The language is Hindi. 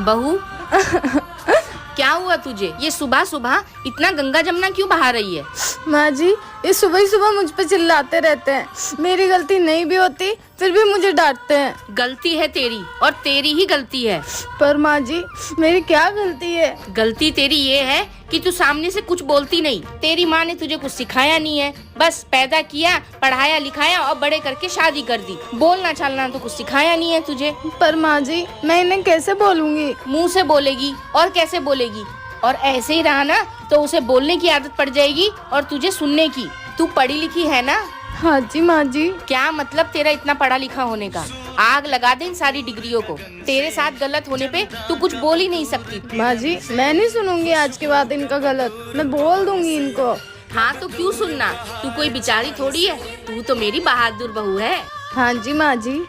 बहू क्या हुआ तुझे? ये सुबह सुबह इतना गंगा जमुना क्यों बहा रही है? माँ जी, ये सुबह ही सुबह मुझ पे चिल्लाते रहते हैं। मेरी गलती नहीं भी होती फिर भी मुझे डांटते हैं। गलती है तेरी और तेरी ही गलती है। पर माँ जी, मेरी क्या गलती है? गलती तेरी ये है कि तू सामने से कुछ बोलती नहीं। तेरी माँ ने तुझे कुछ सिखाया नहीं है, बस पैदा किया, पढ़ाया लिखाया और बड़े करके शादी कर दी। बोलना चालना तो कुछ सिखाया नहीं है तुझे। पर माँ जी, मैं इन्हें कैसे बोलूँगी? मुंह से बोलेगी और कैसे बोलेगी? और ऐसे ही रहा ना तो उसे बोलने की आदत पड़ जाएगी और तुझे सुनने की। तू पढ़ी लिखी है ना? हाँ जी माँ जी। क्या मतलब तेरा इतना पढ़ा लिखा होने का? आग लगा दे इन सारी डिग्रियों को। तेरे साथ गलत होने पे तू कुछ बोल ही नहीं सकती। माँ जी, मैं नहीं सुनूंगी आज के बाद इनका गलत। मैं बोल दूंगी इनको। हाँ तो क्यों सुनना? तू कोई बेचारी थोड़ी है, तू तो मेरी बहादुर बहू है। हाँ जी माँ जी।